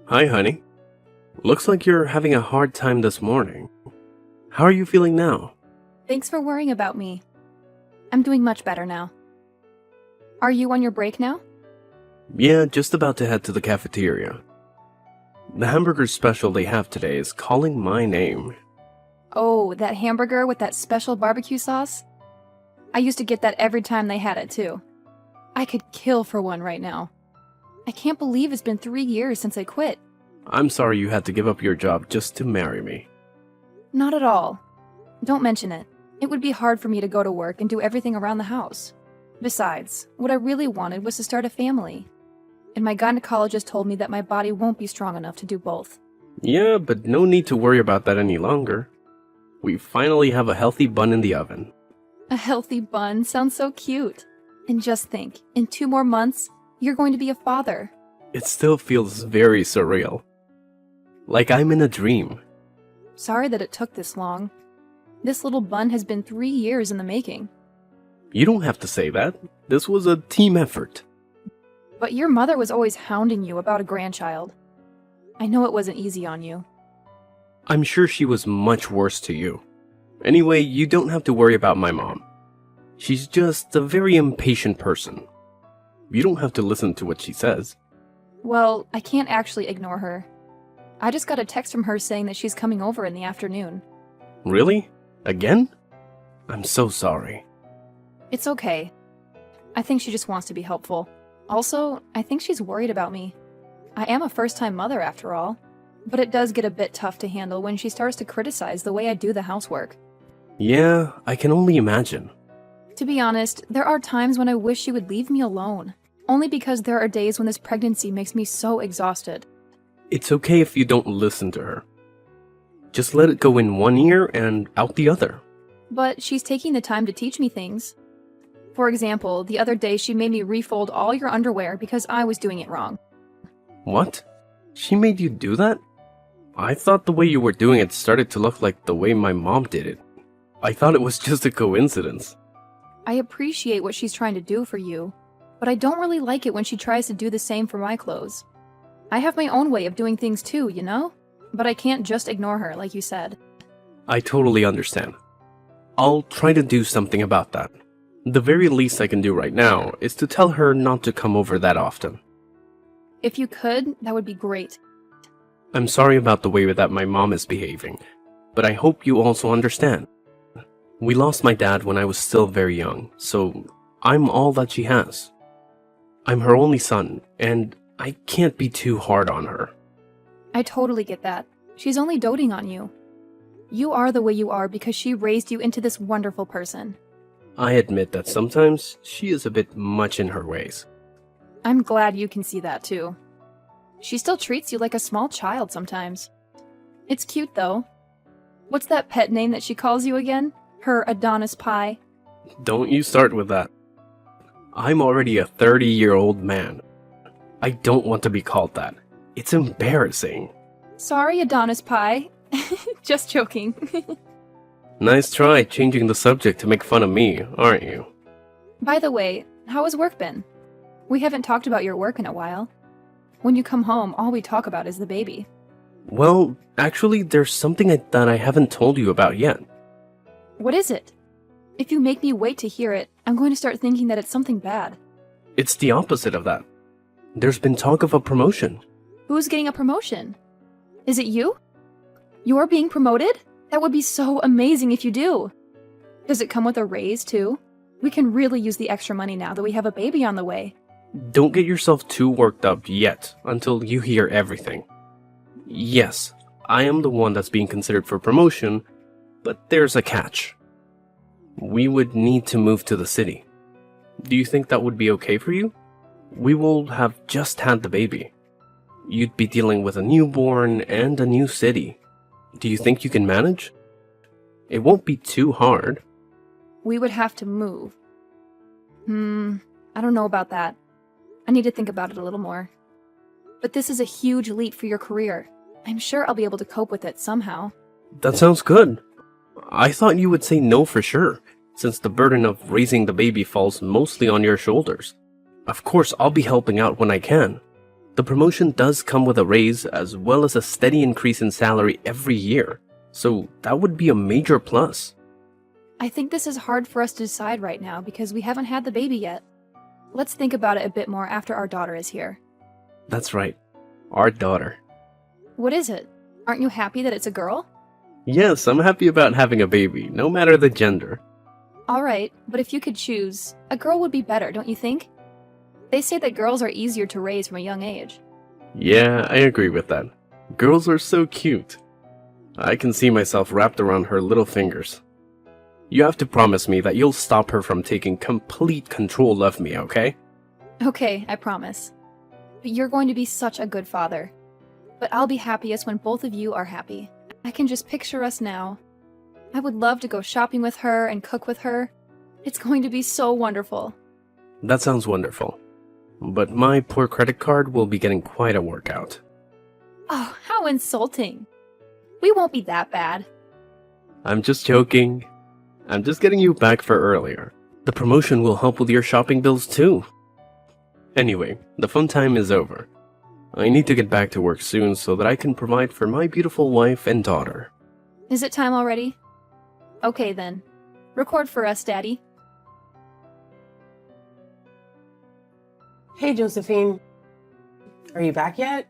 Hi, honey. Looks like you're having a hard time this morning. How are you feeling now? Thanks for worrying about me. I'm doing much better now. Are you on your break now? Yeah, just about to head to the cafeteria. The hamburger special they have today is calling my name. Oh, that hamburger with that special barbecue sauce? I used to get that every time they had it, too. I could kill for one right now. I can't believe it's been 3 years since I quit. I'm sorry you had to give up your job just to marry me. Not at all. Don't mention it. It would be hard for me to go to work and do everything around the house. Besides, what I really wanted was to start a family. And my gynecologist told me that my body won't be strong enough to do both. Yeah, but no need to worry about that any longer. We finally have a healthy bun in the oven. A healthy bun sounds so cute. And just think, in 2 more months, you're going to be a father. It still feels very surreal. Like I'm in a dream. Sorry that it took this long. This little bun has been 3 years in the making. You don't have to say that. This was a team effort. But your mother was always hounding you about a grandchild. I know it wasn't easy on you. I'm sure she was much worse to you. Anyway, you don't have to worry about my mom. She's just a very impatient person. You don't have to listen to what she says. Well, I can't actually ignore her. I just got a text from her saying that she's coming over in the afternoon. Really? Again? I'm so sorry. It's okay. I think she just wants to be helpful. Also, I think she's worried about me. I am a first-time mother after all, but it does get a bit tough to handle when she starts to criticize the way I do the housework. Yeah, I can only imagine. To be honest, there are times when I wish she would leave me alone, only because there are days when this pregnancy makes me so exhausted. It's okay if you don't listen to her. Just let it go in one ear and out the other. But she's taking the time to teach me things. For example, the other day she made me refold all your underwear because I was doing it wrong. What? She made you do that? I thought the way you were doing it started to look like the way my mom did it. I thought it was just a coincidence. I appreciate what she's trying to do for you, but I don't really like it when she tries to do the same for my clothes. I have my own way of doing things too, you know? But I can't just ignore her, like you said. I totally understand. I'll try to do something about that. The very least I can do right now is to tell her not to come over that often. If you could, that would be great. I'm sorry about the way that my mom is behaving, but I hope you also understand. We lost my dad when I was still very young, so I'm all that she has. I'm her only son, and I can't be too hard on her. I totally get that. She's only doting on you. You are the way you are because she raised you into this wonderful person. I admit that sometimes she is a bit much in her ways. I'm glad you can see that too. She still treats you like a small child sometimes. It's cute though. What's that pet name that she calls you again? Her Adonis pie? Don't you start with that. I'm already a 30-year-old man. I don't want to be called that. It's embarrassing. Sorry, Adonis pie. Just joking. Nice try changing the subject to make fun of me, aren't you? By the way, how has work been? We haven't talked about your work in a while. When you come home, all we talk about is the baby. Well, actually, there's something that I haven't told you about yet. What is it? If you make me wait to hear it, I'm going to start thinking that it's something bad. It's the opposite of that. There's been talk of a promotion. Who's getting a promotion? Is it you? You're being promoted? That would be so amazing if you do. Does it come with a raise, too? We can really use the extra money now that we have a baby on the way. Don't get yourself too worked up yet until you hear everything. Yes, I am the one that's being considered for promotion, but there's a catch. We would need to move to the city. Do you think that would be okay for you? We will have just had the baby. You'd be dealing with a newborn and a new city. Do you think you can manage? It won't be too hard. We would have to move. I don't know about that. I need to think about it a little more. But this is a huge leap for your career. I'm sure I'll be able to cope with it somehow. That sounds good. I thought you would say no for sure, since the burden of raising the baby falls mostly on your shoulders. Of course, I'll be helping out when I can. The promotion does come with a raise as well as a steady increase in salary every year, so that would be a major plus. I think this is hard for us to decide right now because we haven't had the baby yet. Let's think about it a bit more after our daughter is here. That's right, our daughter. What is it? Aren't you happy that it's a girl? Yes, I'm happy about having a baby, no matter the gender. Alright, but if you could choose, a girl would be better, don't you think? They say that girls are easier to raise from a young age. Yeah, I agree with that. Girls are so cute. I can see myself wrapped around her little fingers. You have to promise me that you'll stop her from taking complete control of me, okay? Okay, I promise. But you're going to be such a good father. But I'll be happiest when both of you are happy. I can just picture us now. I would love to go shopping with her and cook with her. It's going to be so wonderful. That sounds wonderful. But my poor credit card will be getting quite a workout. Oh, how insulting. We won't be that bad. I'm just joking. I'm just getting you back for earlier. The promotion will help with your shopping bills too. Anyway, the fun time is over. I need to get back to work soon so that I can provide for my beautiful wife and daughter. Is it time already? Okay then. Record for us, Daddy. Hey, Josephine. Are you back yet?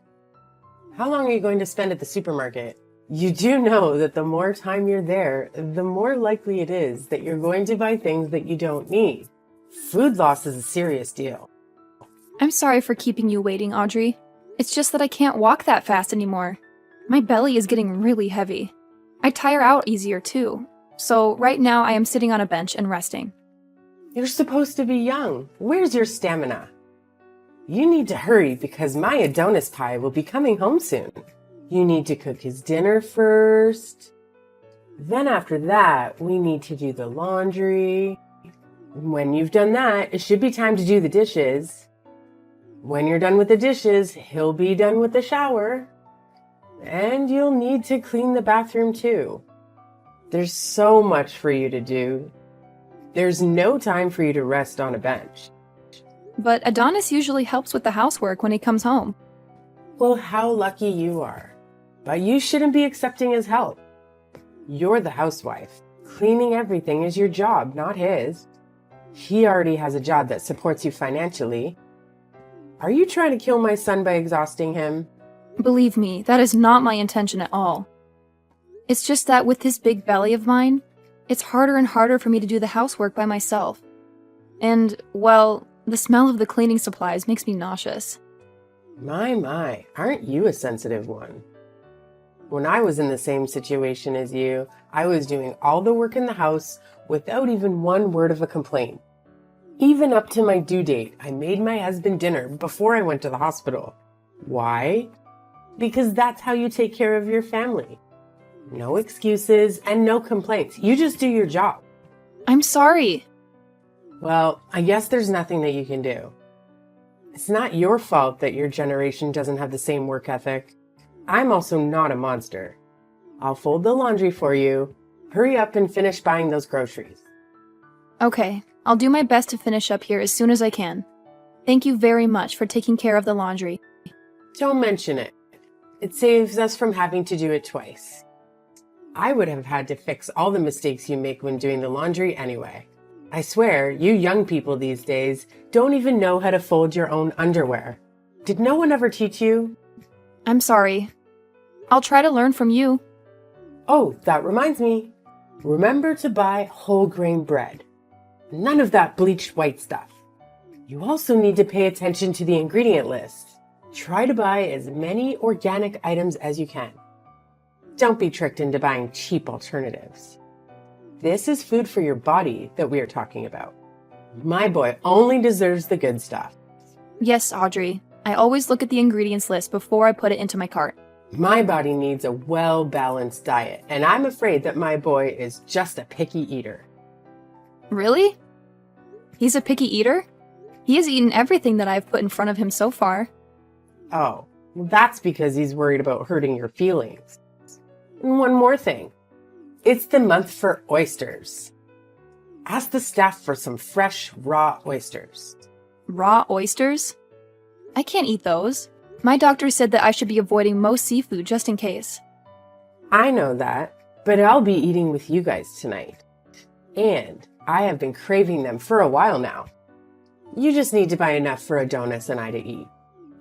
How long are you going to spend at the supermarket? You do know that the more time you're there, the more likely it is that you're going to buy things that you don't need. Food loss is a serious deal. I'm sorry for keeping you waiting, Audrey. It's just that I can't walk that fast anymore. My belly is getting really heavy. I tire out easier too. So right now I am sitting on a bench and resting. You're supposed to be young. Where's your stamina? You need to hurry because my Adonis pie will be coming home soon. You need to cook his dinner first. Then after that, we need to do the laundry. When you've done that, it should be time to do the dishes. When you're done with the dishes, he'll be done with the shower. And you'll need to clean the bathroom too. There's so much for you to do. There's no time for you to rest on a bench. But Adonis usually helps with the housework when he comes home. Well, how lucky you are. But you shouldn't be accepting his help. You're the housewife. Cleaning everything is your job, not his. He already has a job that supports you financially. Are you trying to kill my son by exhausting him? Believe me, that is not my intention at all. It's just that with this big belly of mine, it's harder and harder for me to do the housework by myself. And, well, the smell of the cleaning supplies makes me nauseous. My, aren't you a sensitive one? When I was in the same situation as you, I was doing all the work in the house without even one word of a complaint. Even up to my due date, I made my husband dinner before I went to the hospital. Why? Because that's how you take care of your family. No excuses and no complaints. You just do your job. I'm sorry. Well, I guess there's nothing that you can do. It's not your fault that your generation doesn't have the same work ethic. I'm also not a monster. I'll fold the laundry for you. Hurry up and finish buying those groceries. Okay, I'll do my best to finish up here as soon as I can. Thank you very much for taking care of the laundry. Don't mention it. It saves us from having to do it twice. I would have had to fix all the mistakes you make when doing the laundry anyway. I swear, you young people these days don't even know how to fold your own underwear. Did no one ever teach you? I'm sorry. I'll try to learn from you. Oh, that reminds me. Remember to buy whole grain bread. None of that bleached white stuff. You also need to pay attention to the ingredient list. Try to buy as many organic items as you can. Don't be tricked into buying cheap alternatives. This is food for your body that we are talking about. My boy only deserves the good stuff. Yes, Audrey. I always look at the ingredients list before I put it into my cart. My body needs a well-balanced diet, and I'm afraid that my boy is just a picky eater. Really? He's a picky eater? He has eaten everything that I've put in front of him so far. Oh, well, that's because he's worried about hurting your feelings. And one more thing. It's the month for oysters. Ask the staff for some fresh, raw oysters. Raw oysters? I can't eat those. My doctor said that I should be avoiding most seafood just in case. I know that, but I'll be eating with you guys tonight. And I have been craving them for a while now. You just need to buy enough for Adonis and I to eat.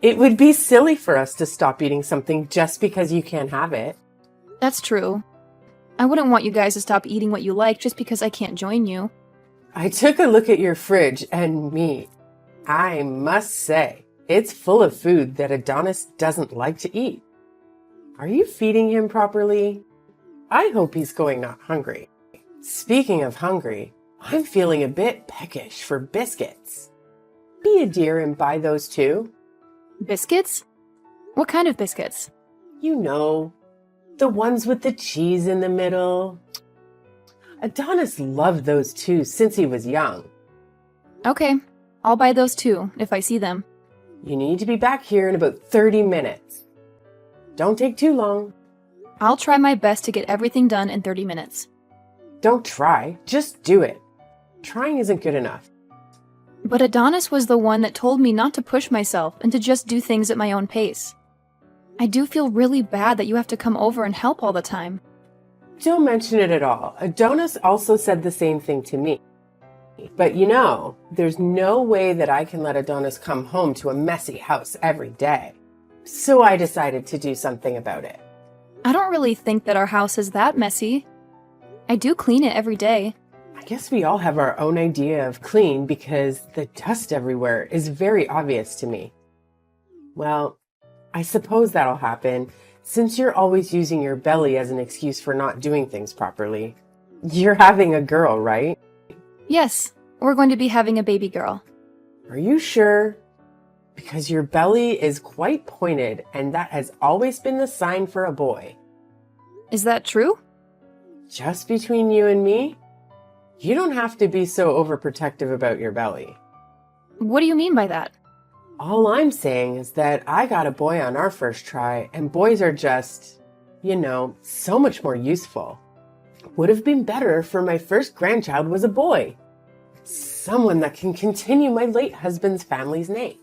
It would be silly for us to stop eating something just because you can't have it. That's true. I wouldn't want you guys to stop eating what you like just because I can't join you. I took a look at your fridge and meat. I must say, it's full of food that Adonis doesn't like to eat. Are you feeding him properly? I hope he's going not hungry. Speaking of hungry, I'm feeling a bit peckish for biscuits. Be a dear and buy those too. Biscuits? What kind of biscuits? You know, the ones with the cheese in the middle. Adonis loved those too since he was young. Okay, I'll buy those too, if I see them. You need to be back here in about 30 minutes. Don't take too long. I'll try my best to get everything done in 30 minutes. Don't try, just do it. Trying isn't good enough. But Adonis was the one that told me not to push myself and to just do things at my own pace. I do feel really bad that you have to come over and help all the time. Don't mention it at all. Adonis also said the same thing to me. But you know, there's no way that I can let Adonis come home to a messy house every day. So I decided to do something about it. I don't really think that our house is that messy. I do clean it every day. I guess we all have our own idea of clean because the dust everywhere is very obvious to me. Well, I suppose that'll happen since you're always using your belly as an excuse for not doing things properly. You're having a girl, right? Yes, we're going to be having a baby girl. Are you sure? Because your belly is quite pointed and that has always been the sign for a boy. Is that true? Just between you and me? You don't have to be so overprotective about your belly. What do you mean by that? All I'm saying is that I got a boy on our first try, and boys are just, so much more useful. Would have been better for my first grandchild was a boy. Someone that can continue my late husband's family's name.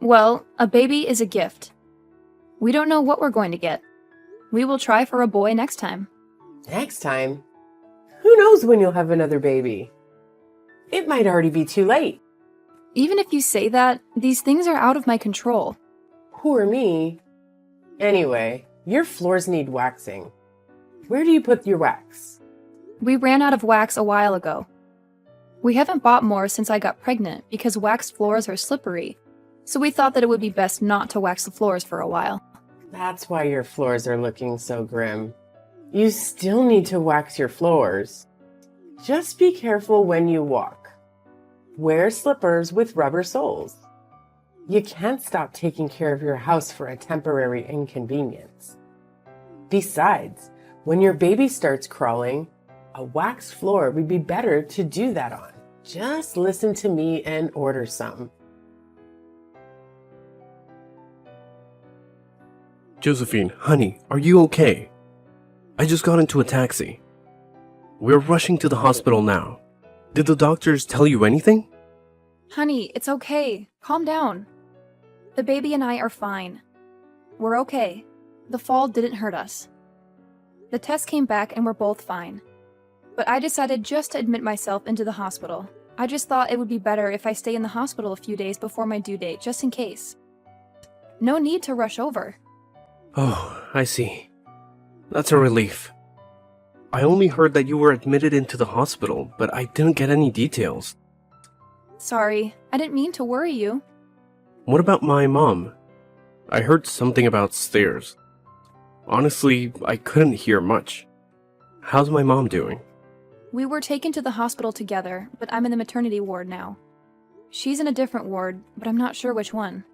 Well, a baby is a gift. We don't know what we're going to get. We will try for a boy next time. Next time? Who knows when you'll have another baby? It might already be too late. Even if you say that, these things are out of my control. Poor me. Anyway, your floors need waxing. Where do you put your wax? We ran out of wax a while ago. We haven't bought more since I got pregnant because waxed floors are slippery, so we thought that it would be best not to wax the floors for a while. That's why your floors are looking so grim. You still need to wax your floors. Just be careful when you walk. Wear slippers with rubber soles. You can't stop taking care of your house for a temporary inconvenience. Besides, when your baby starts crawling, a waxed floor would be better to do that on. Just listen to me and order some. Josephine, honey, are you okay? I just got into a taxi. We're rushing to the hospital now. Did the doctors tell you anything? Honey, it's okay. Calm down. The baby and I are fine. We're okay. The fall didn't hurt us. The test came back and we're both fine. But I decided just to admit myself into the hospital. I just thought it would be better if I stay in the hospital a few days before my due date, just in case. No need to rush over. Oh, I see. That's a relief. I only heard that you were admitted into the hospital, but I didn't get any details. Sorry, I didn't mean to worry you. What about my mom? I heard something about stairs. Honestly, I couldn't hear much. How's my mom doing? We were taken to the hospital together, but I'm in the maternity ward now. She's in a different ward, but I'm not sure which one.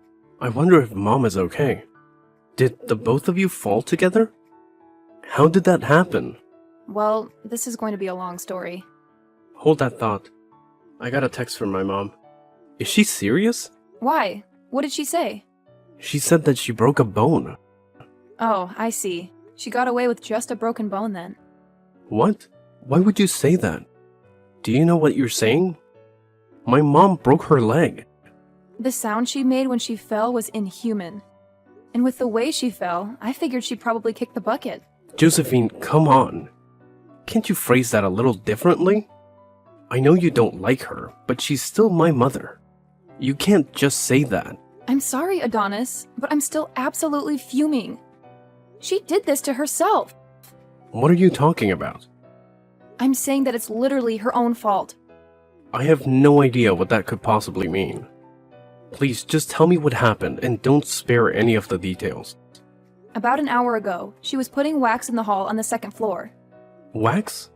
I wonder if mom is okay. Did the both of you fall together? How did that happen? Well, this is going to be a long story. Hold that thought. I got a text from my mom. Is she serious? Why? What did she say? She said that she broke a bone. Oh, I see. She got away with just a broken bone then. What? Why would you say that? Do you know what you're saying? My mom broke her leg. The sound she made when she fell was inhuman. And with the way she fell, I figured she probably kicked the bucket. Josephine, come on. Can't you phrase that a little differently? I know you don't like her, but she's still my mother. You can't just say that. I'm sorry, Adonis, but I'm still absolutely fuming. She did this to herself. What are you talking about? I'm saying that it's literally her own fault. I have no idea what that could possibly mean. Please, just tell me what happened and don't spare any of the details. About an hour ago, she was putting wax in the hall on the second floor. Wax?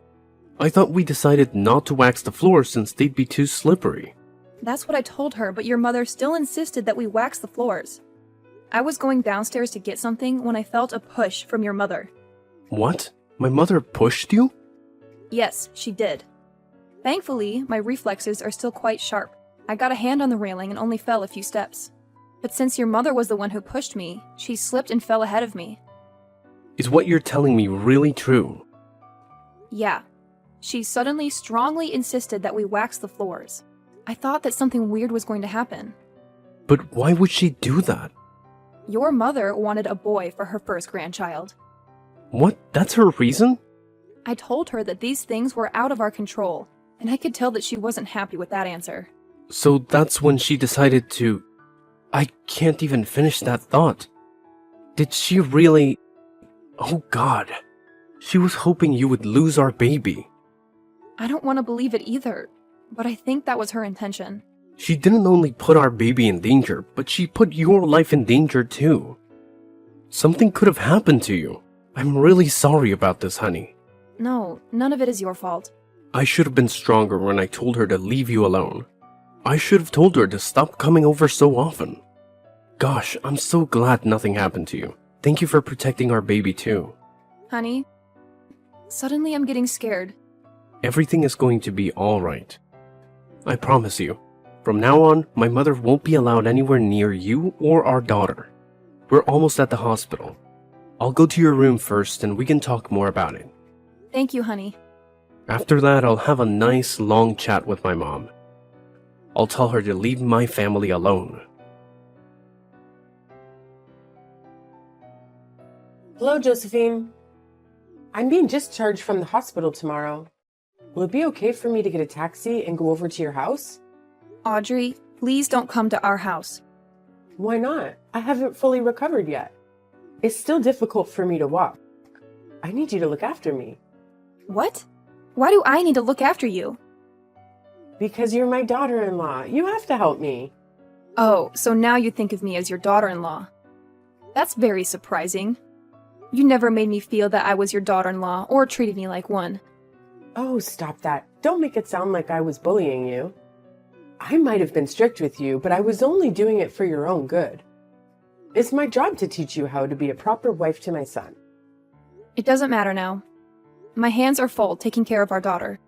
I thought we decided not to wax the floors since they'd be too slippery. That's what I told her, but your mother still insisted that we wax the floors. I was going downstairs to get something when I felt a push from your mother. What? My mother pushed you? Yes, she did. Thankfully, my reflexes are still quite sharp. I got a hand on the railing and only fell a few steps. But since your mother was the one who pushed me, she slipped and fell ahead of me. Is what you're telling me really true? Yeah. She suddenly strongly insisted that we wax the floors. I thought that something weird was going to happen. But why would she do that? Your mother wanted a boy for her first grandchild. What? That's her reason? I told her that these things were out of our control, and I could tell that she wasn't happy with that answer. So that's when she decided to... I can't even finish that thought. Did she really... Oh God. She was hoping you would lose our baby. I don't want to believe it either, but I think that was her intention. She didn't only put our baby in danger, but she put your life in danger too. Something could have happened to you. I'm really sorry about this, honey. No, none of it is your fault. I should have been stronger when I told her to leave you alone. I should have told her to stop coming over so often. Gosh, I'm so glad nothing happened to you. Thank you for protecting our baby too. Honey, suddenly I'm getting scared. Everything is going to be alright. I promise you. From now on, my mother won't be allowed anywhere near you or our daughter. We're almost at the hospital. I'll go to your room first and we can talk more about it. Thank you, honey. After that, I'll have a nice long chat with my mom. I'll tell her to leave my family alone. Hello, Josephine. I'm being discharged from the hospital tomorrow. Will it be okay for me to get a taxi and go over to your house? Audrey, please don't come to our house. Why not? I haven't fully recovered yet. It's still difficult for me to walk. I need you to look after me. What? Why do I need to look after you? Because you're my daughter-in-law. You have to help me. Oh, so now you think of me as your daughter-in-law. That's very surprising. You never made me feel that I was your daughter-in-law or treated me like one. Oh, stop that. Don't make it sound like I was bullying you. I might have been strict with you, but I was only doing it for your own good. It's my job to teach you how to be a proper wife to my son. It doesn't matter now. My hands are full taking care of our daughter.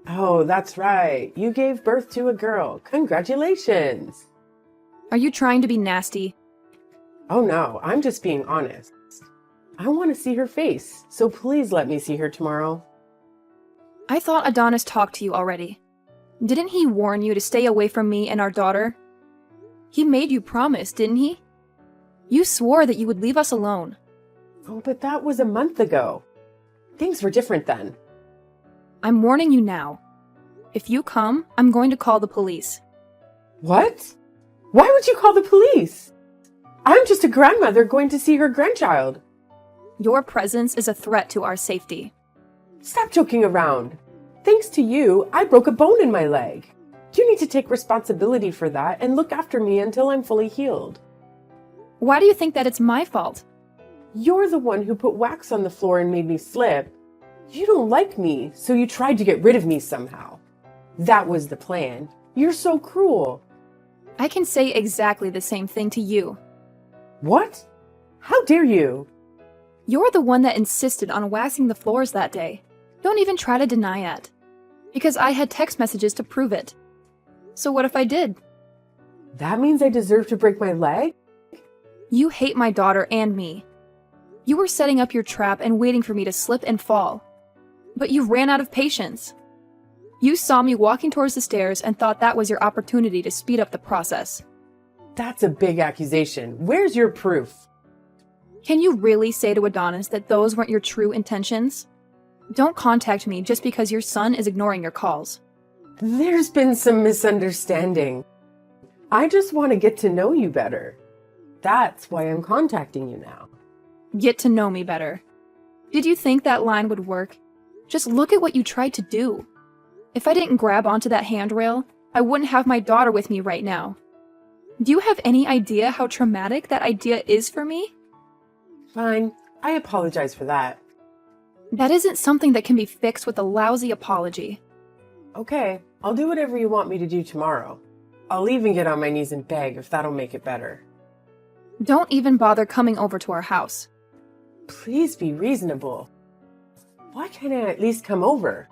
Oh, that's right. You gave birth to a girl. Congratulations. Are you trying to be nasty? Oh no, I'm just being honest. I want to see her face, so please let me see her tomorrow. I thought Adonis talked to you already. Didn't he warn you to stay away from me and our daughter? He made you promise, didn't he? You swore that you would leave us alone. Oh, but that was a month ago. Things were different then. I'm warning you now. If you come, I'm going to call the police. What? Why would you call the police? I'm just a grandmother going to see her grandchild. Your presence is a threat to our safety. Stop joking around. Thanks to you, I broke a bone in my leg. You need to take responsibility for that and look after me until I'm fully healed. Why do you think that it's my fault? You're the one who put wax on the floor and made me slip. You don't like me, so you tried to get rid of me somehow. That was the plan. You're so cruel. I can say exactly the same thing to you. What? How dare you? You're the one that insisted on waxing the floors that day. Don't even try to deny it. Because I had text messages to prove it. So what if I did? That means I deserve to break my leg? You hate my daughter and me. You were setting up your trap and waiting for me to slip and fall. But you ran out of patience. You saw me walking towards the stairs and thought that was your opportunity to speed up the process. That's a big accusation. Where's your proof? Can you really say to Adonis that those weren't your true intentions? Don't contact me just because your son is ignoring your calls. There's been some misunderstanding. I just want to get to know you better. That's why I'm contacting you now. Get to know me better. Did you think that line would work? Just look at what you tried to do. If I didn't grab onto that handrail, I wouldn't have my daughter with me right now. Do you have any idea how traumatic that idea is for me? Fine, I apologize for that. That isn't something that can be fixed with a lousy apology. Okay, I'll do whatever you want me to do tomorrow. I'll even get on my knees and beg if that'll make it better. Don't even bother coming over to our house. Please be reasonable. Why can't I at least come over?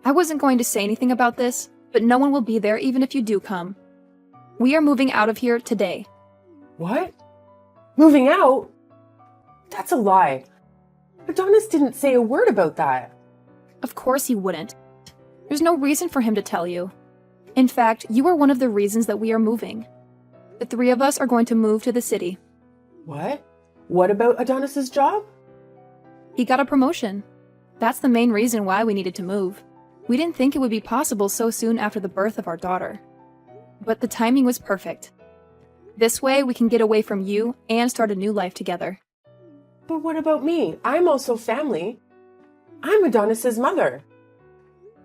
I wasn't going to say anything about this, but no one will be there even if you do come. We are moving out of here today. What? Moving out? That's a lie. Adonis didn't say a word about that. Of course he wouldn't. There's no reason for him to tell you. In fact, you are one of the reasons that we are moving. The three of us are going to move to the city. What? What about Adonis's job? He got a promotion. That's the main reason why we needed to move. We didn't think it would be possible so soon after the birth of our daughter. But the timing was perfect. This way we can get away from you and start a new life together. But what about me? I'm also family. I'm Adonis's mother.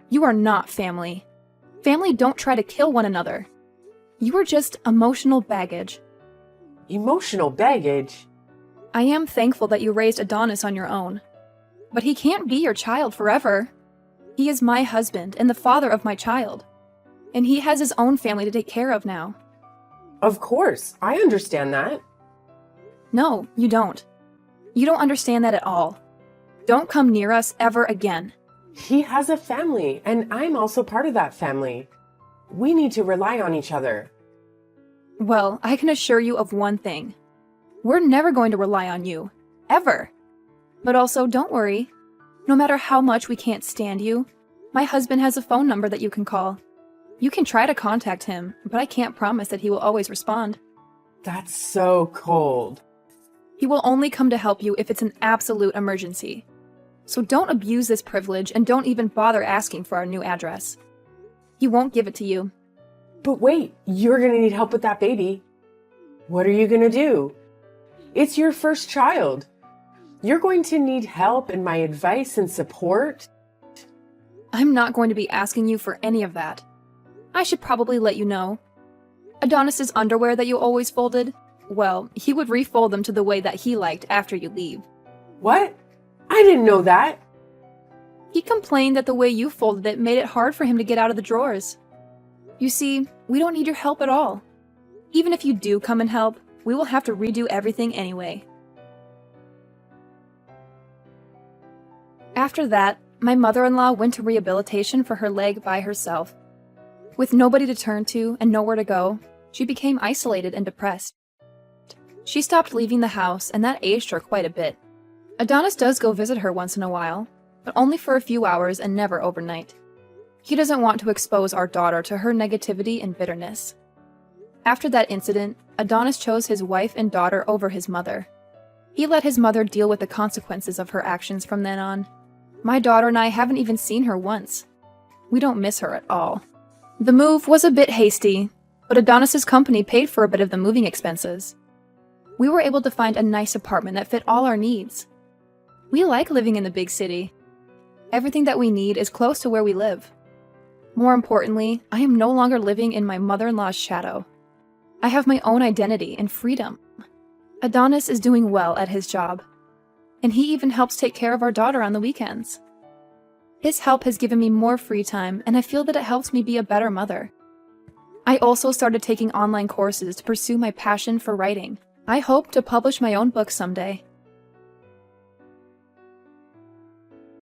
You are not family. Family don't try to kill one another. You are just emotional baggage. Emotional baggage? I am thankful that you raised Adonis on your own. But he can't be your child forever. He is my husband and the father of my child. And he has his own family to take care of now. Of course, I understand that. No, you don't. You don't understand that at all. Don't come near us ever again. He has a family, and I'm also part of that family. We need to rely on each other. Well, I can assure you of one thing. We're never going to rely on you. Ever. But also, don't worry. No matter how much we can't stand you, my husband has a phone number that you can call. You can try to contact him, but I can't promise that he will always respond. That's so cold. He will only come to help you if it's an absolute emergency. So don't abuse this privilege and don't even bother asking for our new address. He won't give it to you. But wait, you're gonna need help with that baby. What are you gonna do? It's your first child. You're going to need help and my advice and support. I'm not going to be asking you for any of that. I should probably let you know. Adonis's underwear that you always folded, well, he would refold them to the way that he liked after you leave. What? I didn't know that. He complained that the way you folded it made it hard for him to get out of the drawers. You see, we don't need your help at all. Even if you do come and help, we will have to redo everything anyway. After that, my mother-in-law went to rehabilitation for her leg by herself. With nobody to turn to and nowhere to go, she became isolated and depressed. She stopped leaving the house, and that aged her quite a bit. Adonis does go visit her once in a while, but only for a few hours and never overnight. He doesn't want to expose our daughter to her negativity and bitterness. After that incident, Adonis chose his wife and daughter over his mother. He let his mother deal with the consequences of her actions from then on. My daughter and I haven't even seen her once. We don't miss her at all. The move was a bit hasty, but Adonis's company paid for a bit of the moving expenses. We were able to find a nice apartment that fit all our needs. We like living in the big city. Everything that we need is close to where we live. More importantly, I am no longer living in my mother-in-law's shadow. I have my own identity and freedom. Adonis is doing well at his job, and he even helps take care of our daughter on the weekends. His help has given me more free time, and I feel that it helps me be a better mother. I also started taking online courses to pursue my passion for writing. I hope to publish my own book someday.